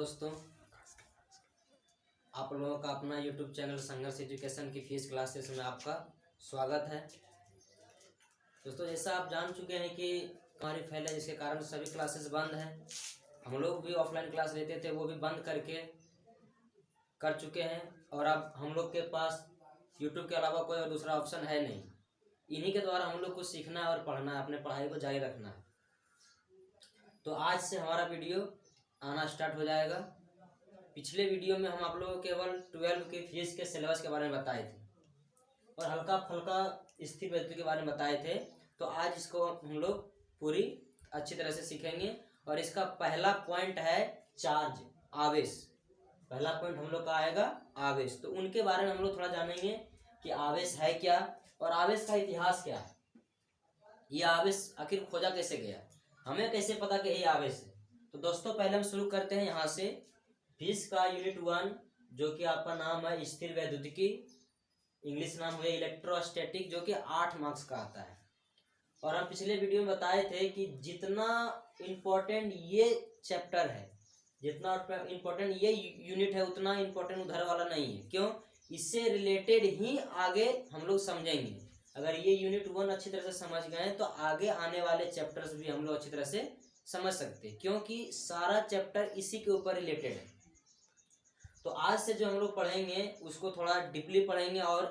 दोस्तों, आप लोगों का अपना YouTube चैनल संघर्ष एजुकेशन की फीस क्लासेस में आपका स्वागत है। दोस्तों, जैसा आप जान चुके हैं कि हमारी फैले जिसके कारण सभी क्लासेस बंद हैं। हम लोग भी ऑफलाइन क्लास लेते थे, वो भी बंद करके कर चुके हैं और अब हम लोग के पास YouTube के अलावा कोई और दूसरा ऑप्शन है नहीं। इन्हीं के द्वारा हम लोग को सीखना है और पढ़ना है, अपने पढ़ाई को जारी रखना है। तो आज से हमारा वीडियो आना स्टार्ट हो जाएगा। पिछले वीडियो में हम आप लोगों को केवल 12 की फीस के सिलेबस के बारे में बताए थे और हल्का फुल्का स्थिर वृत्ति के बारे में बताए थे। तो आज इसको हम लोग पूरी अच्छी तरह से सीखेंगे और इसका पहला पॉइंट है चार्ज, आवेश। पहला पॉइंट हम लोग का आएगा आवेश। तो उनके बारे में हम लोग थोड़ा जानेंगे कि आवेश है क्या और आवेश का इतिहास क्या है। ये आवेश आखिर खोजा कैसे गया, हमें कैसे पता कि ये आवेश है। तो दोस्तों, पहले हम शुरू करते हैं यहाँ से। फीस का यूनिट 1 जो कि आपका नाम है स्थिर वैद्युतिकी, इंग्लिश नाम है इलेक्ट्रोस्टैटिक, जो कि 8 मार्क्स का आता है। और हम पिछले वीडियो में बताए थे कि जितना इम्पोर्टेंट ये चैप्टर है, जितना इम्पोर्टेंट ये यूनिट है, उतना इम्पोर्टेंट उधर वाला नहीं है। क्यों? इससे रिलेटेड ही आगे हम लोग समझेंगे। अगर ये यूनिट 1 अच्छी तरह से समझ गए तो आगे आने वाले चैप्टर्स भी हम लोग अच्छी तरह से समझ सकते हैं, क्योंकि सारा चैप्टर इसी के ऊपर रिलेटेड है। तो आज से जो हम लोग पढ़ेंगे उसको थोड़ा डीपली पढ़ेंगे और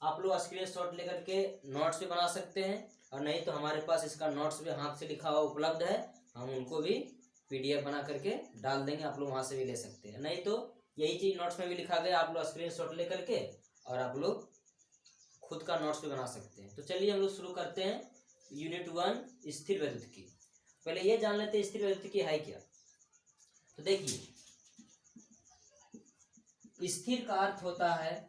आप लोग स्क्रीनशॉट लेकर के नोट्स भी बना सकते हैं, और नहीं तो हमारे पास इसका नोट्स भी हाथ से लिखा हुआ उपलब्ध है, हम उनको भी PDF बना करके डाल देंगे, आप लोग वहाँ से भी ले सकते हैं। नहीं तो यही चीज़ नोट्स में भी लिखा गया, आप लोग स्क्रीनशॉट ले करके और आप लोग खुद का नोट्स भी बना सकते हैं। तो चलिए हम लोग शुरू करते हैं यूनिट 1 स्थिर वैद्युतिकी। पहले ये जान लेते हैं स्थिर वैद्युतिकी है क्या। तो देखिए, स्थिर का अर्थ होता है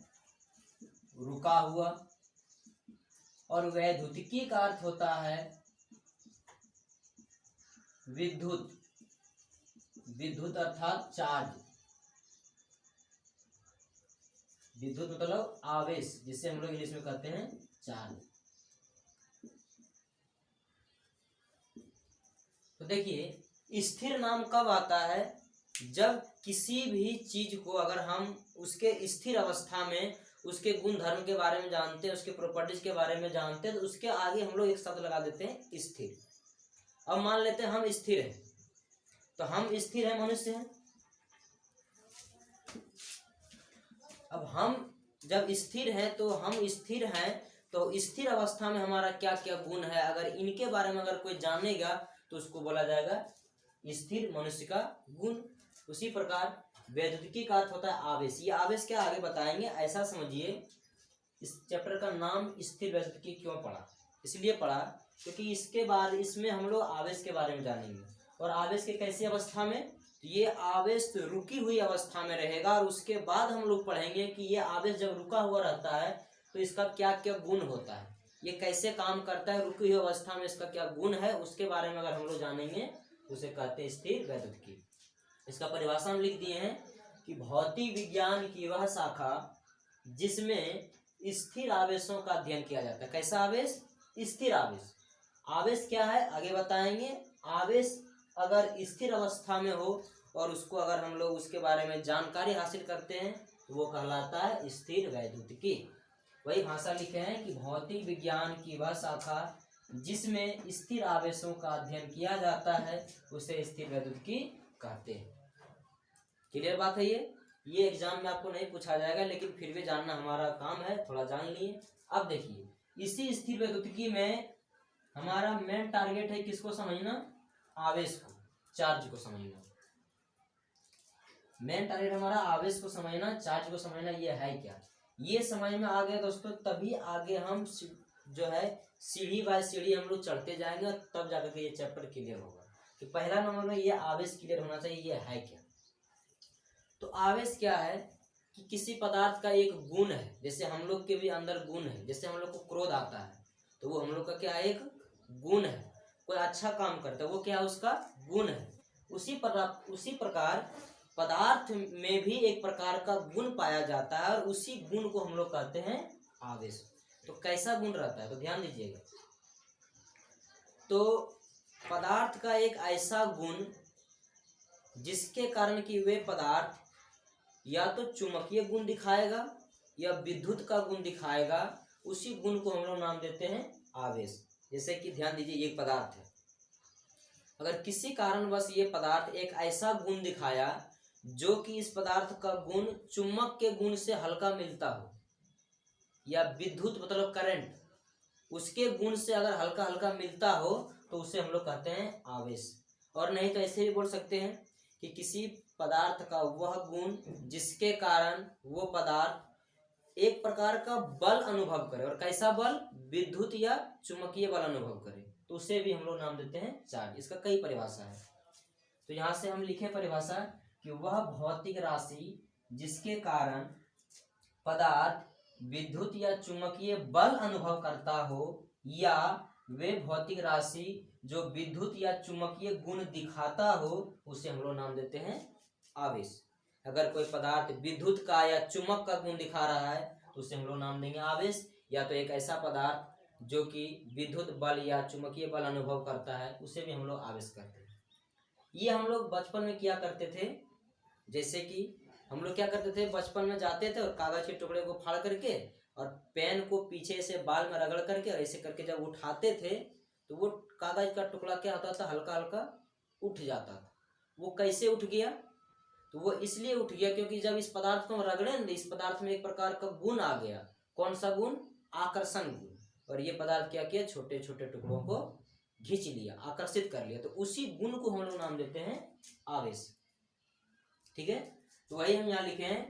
रुका हुआ और वैद्युतिकी का अर्थ होता है विद्युत, विद्युत अर्थात चार्ज। विद्युत मतलब आवेश, जिसे हम लोग इंग्लिश में कहते हैं चार्ज। तो देखिए, स्थिर नाम कब आता है? जब किसी भी चीज को अगर हम उसके स्थिर अवस्था में उसके गुण धर्म के बारे में जानते हैं, उसके प्रॉपर्टीज के बारे में जानते हैं, तो उसके आगे हम लोग एक शब्द लगा देते हैं स्थिर। अब मान लेते हैं हम स्थिर हैं, तो हम स्थिर हैं, मनुष्य हैं। अब हम जब स्थिर हैं तो हम स्थिर हैं, तो स्थिर अवस्था में हमारा क्या क्या गुण है, अगर इनके बारे में अगर कोई जानेगा तो उसको बोला जाएगा स्थिर मनुष्य का गुण। उसी प्रकार वैद्युतिकी का अर्थ होता है आवेश। ये आवेश क्या आगे बताएंगे, ऐसा समझिए। इस चैप्टर का नाम स्थिर वैद्युतिकी क्यों पड़ा? इसलिए पड़ा क्योंकि इसके बाद इसमें हम लोग आवेश के बारे में जानेंगे। और आवेश के कैसी अवस्था में? तो ये आवेश रुकी हुई अवस्था में रहेगा, और उसके बाद हम लोग पढ़ेंगे कि ये आवेश जब रुका हुआ रहता है तो इसका क्या क्या गुण होता है, ये कैसे काम करता है, रुकी हुई अवस्था में इसका क्या गुण है, उसके बारे में अगर हम लोग जानेंगे उसे कहते हैं स्थिर वैद्युतिकी। इसका परिभाषा हम लिख दिए हैं कि भौतिक विज्ञान की वह शाखा जिसमें स्थिर आवेशों का अध्ययन किया जाता है। कैसा आवेश? स्थिर आवेश। आवेश क्या है आगे बताएंगे। आवेश अगर स्थिर अवस्था में हो और उसको अगर हम लोग उसके बारे में जानकारी हासिल करते हैं तो वो कहलाता है स्थिर वैद्युतिकी। वही भाषा लिखे हैं कि भौतिक विज्ञान की वह शाखा जिसमें स्थिर आवेशों का अध्ययन किया जाता है उसे स्थिर वैद्युतिकी कहते हैं। क्लियर बात है ये एग्जाम में आपको नहीं पूछा जाएगा, लेकिन फिर भी जानना हमारा काम है, थोड़ा जान लिए। अब देखिए, इसी स्थिर वैद्युतिकी में हमारा मेन टारगेट है किसको समझना? आवेश को, चार्ज को समझना। मेन टारगेट हमारा आवेश को समझना, चार्ज को समझना। ये है क्या, ये समझ में आ गया दोस्तों, तभी आगे हम जो है सीढ़ी बाय सीढ़ी हम लोग चढ़ते जाएंगे और तब जाकर के ये चैप्टर क्लियर होगा। तो पहला नंबर में ये आवेश क्लियर होना चाहिए, ये है क्या। तो आवेश क्या है कि किसी पदार्थ का एक गुण है। जैसे हम लोग के भी अंदर गुण है, जैसे हम लोग को क्रोध आता है तो वो हम लोग का क्या है, एक गुण है। कोई अच्छा काम करता है, वो क्या है, उसका गुण है। उसी प्रकार पदार्थ में भी एक प्रकार का गुण पाया जाता है और उसी गुण को हम लोग कहते हैं आवेश। तो कैसा गुण रहता है, तो ध्यान दीजिएगा। तो पदार्थ का एक ऐसा गुण जिसके कारण कि वे पदार्थ या तो चुंबकीय गुण दिखाएगा या विद्युत का गुण दिखाएगा, उसी गुण को हम लोग नाम देते हैं आवेश। जैसे कि ध्यान दीजिए, ये पदार्थ है, अगर किसी कारणवश ये पदार्थ एक ऐसा गुण दिखाया जो कि इस पदार्थ का गुण चुंबक के गुण से हल्का मिलता हो, या विद्युत मतलब करंट उसके गुण से अगर हल्का हल्का मिलता हो, तो उसे हम लोग कहते हैं आवेश। और नहीं तो ऐसे भी बोल सकते हैं कि किसी पदार्थ का वह गुण जिसके कारण वो पदार्थ एक प्रकार का बल अनुभव करे, और कैसा बल, विद्युत या चुंबकीय बल अनुभव करे, तो उसे भी हम लोग नाम देते हैं चार्ज। इसका कई परिभाषा है, तो यहाँ से हम लिखे परिभाषा कि वह भौतिक राशि जिसके कारण पदार्थ विद्युत या चुंबकीय बल अनुभव करता हो, या वे भौतिक राशि जो विद्युत या चुंबकीय गुण दिखाता हो, उसे हम लोग नाम देते हैं आवेश। अगर कोई पदार्थ विद्युत का या चुंबक का गुण दिखा रहा है, तो उसे हम लोग नाम देंगे आवेश। या तो एक ऐसा पदार्थ जो कि विद्युत बल या चुंबकीय बल अनुभव करता है, उसे भी हम लोग आवेश करते हैं। ये हम लोग बचपन में किया करते थे। जैसे कि हम लोग क्या करते थे, बचपन में जाते थे और कागज के टुकड़े को फाड़ करके और पेन को पीछे से बाल में रगड़ करके और ऐसे करके जब उठाते थे, तो वो कागज का टुकड़ा क्या होता था, हल्का हल्का उठ जाता था। वो कैसे उठ गया, तो वो इसलिए उठ गया क्योंकि जब इस पदार्थ को हम रगड़े, इस पदार्थ में एक प्रकार का गुण आ गया। कौन सा गुण, आकर्षण गुण। और ये पदार्थ क्या किया, छोटे छोटे टुकड़ों को खींच लिया, आकर्षित कर लिया, तो उसी गुण को हम लोग नाम देते हैं आवेश। ठीक है, तो वही हम यहाँ लिखे हैं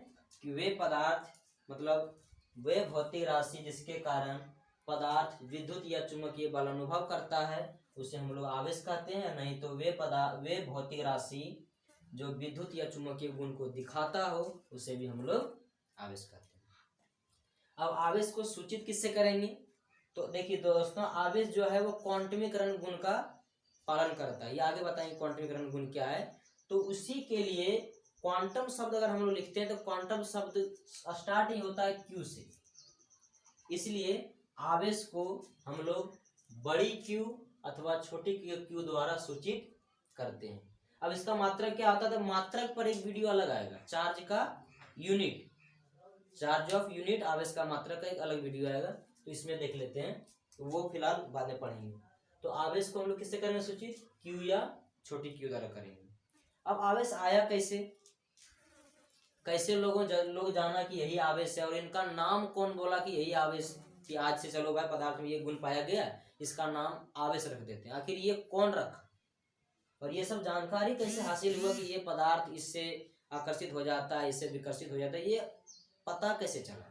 कि वे पदार्थ मतलब वे भौतिक राशि जिसके कारण पदार्थ विद्युत या चुंबकीय बल अनुभव करता है, उसे हम लोग आवेश कहते हैं। नहीं तो वे भौतिक राशि जो विद्युत या चुंबकीय गुण को दिखाता हो, उसे भी हम लोग आवेश कहते हैं। अब आवेश को सूचित किससे करेंगे, तो देखिए दोस्तों, आवेश जो है वो क्वांटमीकरण गुण का पालन करता है। ये आगे बताएंगे क्वांटमीकरण गुण क्या है। तो उसी के लिए क्वांटम शब्द अगर हम लोग लिखते हैं, तो क्वांटम शब्द स्टार्ट ही होता है क्यू से, इसलिए आवेश को हम लोग बड़ी क्यू अथवा छोटी क्यू द्वारा सूचित करते हैं। अब इसका मात्रक क्या होता है, तो मात्रक पर एक वीडियो अलग आएगा। चार्ज का यूनिट, चार्ज ऑफ यूनिट, आवेश का मात्रक का एक अलग वीडियो आएगा, तो इसमें देख लेते हैं, तो वो फिलहाल बाद में पढ़ेंगे। तो आवेश को हम लोग किससे करेंगे सूचित, क्यू या छोटी क्यू द्वारा करेंगे। अब आवेश आया कैसे, कैसे लोग जाना कि यही आवेश है, और इनका नाम कौन बोला कि यही आवेश, कि आज से चलो भाई पदार्थ में ये गुण पाया गया, इसका नाम आवेश रख देते हैं। आखिर ये कौन रखा, और ये सब जानकारी कैसे हासिल हुआ कि ये पदार्थ इससे आकर्षित हो जाता है, इससे विकर्षित हो जाता है, ये पता कैसे चला।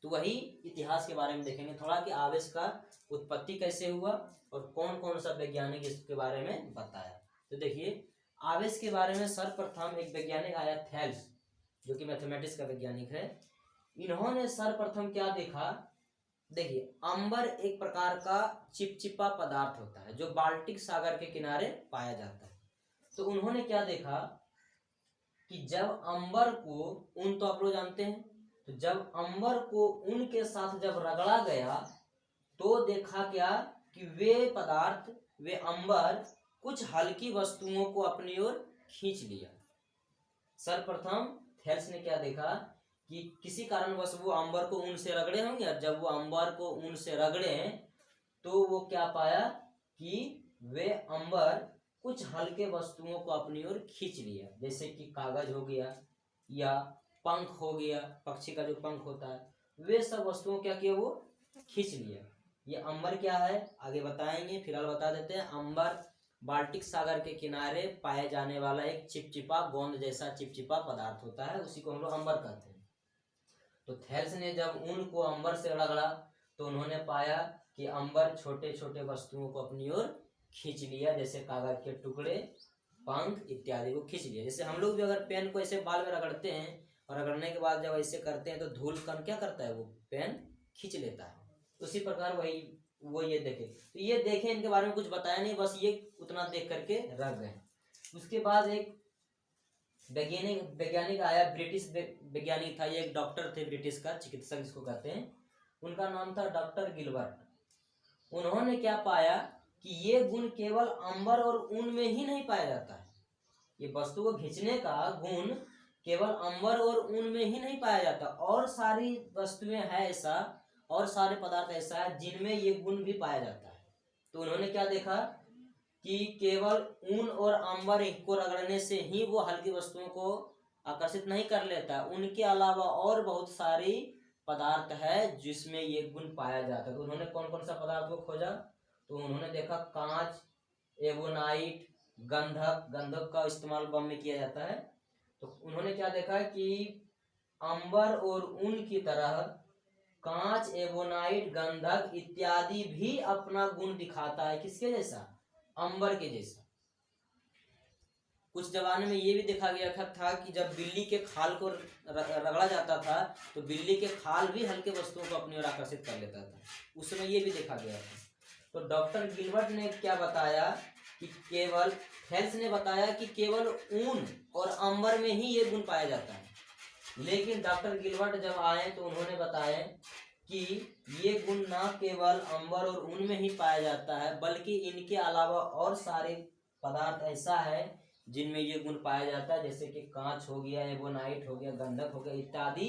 तो वही इतिहास के बारे में देखेंगे थोड़ा कि आवेश का उत्पत्ति कैसे हुआ और कौन कौन सा वैज्ञानिक इसके बारे में बताया। तो देखिए, आवेश के बारे में सर्वप्रथम एक वैज्ञानिक आया, थेल्स, जो कि मैथमेटिक्स का वैज्ञानिक है। इन्होंने सर्वप्रथम क्या देखा, देखिए अंबर एक प्रकार का चिपचिपा पदार्थ होता है जो बाल्टिक सागर के किनारे पाया जाता है। तो उन्होंने क्या देखा कि जब अंबर को, ऊन तो आप लोग जानते हैं, तो जब अंबर को ऊन के साथ जब रगड़ा गया, तो देखा क्या कि वे पदार्थ, वे अंबर कुछ हल्की वस्तुओं को अपनी ओर खींच लिया। सर्वप्रथम थेल्स ने क्या देखा कि किसी कारणवश वो अंबर को ऊन से रगड़े होंगे, और जब वो अंबर को ऊन से रगड़े तो वो क्या पाया कि वे अंबर कुछ हल्के वस्तुओं को अपनी ओर खींच लिया, जैसे कि कागज हो गया या पंख हो गया, पक्षी का जो पंख होता है, वे सब वस्तुओं क्या किया, वो खींच लिया। ये अंबर क्या है आगे बताएंगे, फिलहाल बता देते हैं। अंबर बाल्टिक सागर के किनारे पाए जाने वाला एक चिपचिपा गोंद जैसा चिपचिपा पदार्थ होता है, उसी को हम लोग अंबर कहते हैं। तो थेल्स ने जब ऊन को अंबर से रगड़ा, तो उन्होंने पाया कि अंबर छोटे छोटे वस्तुओं को अपनी ओर खींच लिया, जैसे कागज के टुकड़े, पंख इत्यादि को खींच लिया। जैसे हम लोग भी अगर पेन को ऐसे बाल में रगड़ते हैं, और रगड़ने के बाद जब ऐसे करते हैं, तो धूल कण क्या करता है, वो पेन खींच लेता है। उसी प्रकार वही वो ये देखे, तो ये देखे, इनके बारे में कुछ बताया नहीं, बस ये उतना देख करके रख गए। उसके बाद एक वैज्ञानिक आया, ब्रिटिश वैज्ञानिक था, ये एक डॉक्टर थे, ब्रिटिश का चिकित्सक जिसको कहते हैं, उनका नाम था डॉक्टर गिलबर्ट। उन्होंने क्या पाया कि ये गुण केवल अंबर और ऊन में ही नहीं पाया जाता है, ये वस्तु को खींचने का गुण केवल अंबर और ऊन में ही नहीं पाया जाता, और सारी वस्तुएं है ऐसा, और सारे पदार्थ ऐसा है जिनमें ये गुण भी पाया जाता है। तो उन्होंने क्या देखा कि केवल ऊन और अंबर को रगड़ने से ही वो हल्की वस्तुओं को आकर्षित नहीं कर लेता, उनके अलावा और बहुत सारी पदार्थ है जिसमें ये गुण पाया जाता है। तो उन्होंने कौन कौन सा पदार्थ को खोजा, तो उन्होंने देखा कांच, एवोनाइट, गंधक, गंधक का इस्तेमाल बम में किया जाता है। तो उन्होंने क्या देखा कि अंबर और ऊन की तरह कांच, एवोनाइट, गंधक इत्यादि भी अपना गुण दिखाता है। किसके जैसा? अंबर के जैसा। कुछ जमाने में ये भी देखा गया था कि जब बिल्ली के खाल को रगड़ा जाता था तो बिल्ली के खाल भी हल्के वस्तुओं को अपनी ओर आकर्षित कर लेता था, उस समय ये भी देखा गया था। तो डॉक्टर गिलबर्ट ने क्या बताया कि केवल फेल्स ने बताया कि केवल ऊन और अंबर में ही ये गुण पाया जाता है, लेकिन डॉक्टर गिलबर्ट जब आए तो उन्होंने बताया कि ये गुण न केवल अंबर और ऊन में ही पाया जाता है, बल्कि इनके अलावा और सारे पदार्थ ऐसा है जिनमें ये गुण पाया जाता है, जैसे कि कांच हो गया, एवोनाइट हो गया, गंधक हो गया इत्यादि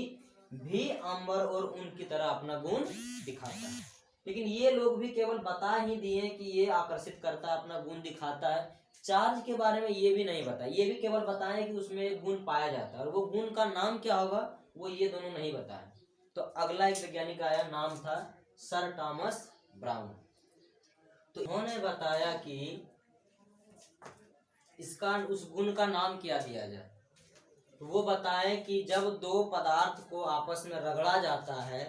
भी अंबर और ऊन की तरह अपना गुण दिखाता है। लेकिन ये लोग भी केवल बता ही दिए कि ये आकर्षित करता है, अपना गुण दिखाता है। चार्ज के बारे में ये भी नहीं बताया, ये भी केवल बताएं कि उसमें गुण पाया जाता है, और वो गुण का नाम क्या होगा वो ये दोनों नहीं बताए। तो अगला एक वैज्ञानिक आया, नाम था सर टॉमस ब्राउन। तो उन्होंने बताया कि इसका उस गुण का नाम क्या दिया जाए। तो वो बताए कि जब दो पदार्थ को आपस में रगड़ा जाता है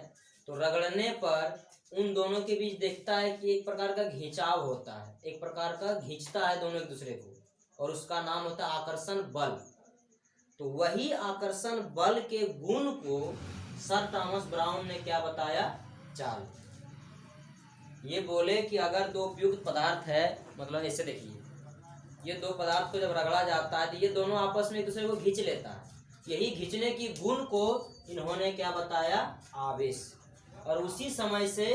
तो रगड़ने पर उन दोनों के बीच देखता है कि एक प्रकार का खिंचाव होता है, एक प्रकार का खींचता है दोनों एक दूसरे को, और उसका नाम होता है आकर्षण बल। तो वही आकर्षण बल के गुण को सर टॉमस ब्राउन ने क्या बताया? चाल। ये बोले कि अगर दो उपयुक्त पदार्थ है, मतलब ऐसे देखिए, ये दो पदार्थ को जब रगड़ा जाता है तो ये दोनों आपस में एक दूसरे को खींच लेता है। यही खींचने की गुण को इन्होंने क्या बताया? आवेश। और उसी समय से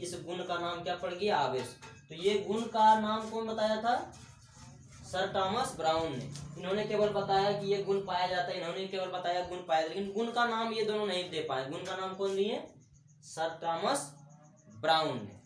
इस गुण का नाम क्या पड़ गया? आवेश। तो ये गुण का नाम कौन बताया था? सर टॉमस ब्राउन ने। इन्होंने केवल बताया कि ये गुण पाया जाता है, इन्होंने केवल बताया गुण पाया, लेकिन गुण का नाम ये दोनों नहीं दे पाए। गुण का नाम कौन दिए? सर टॉमस ब्राउन ने।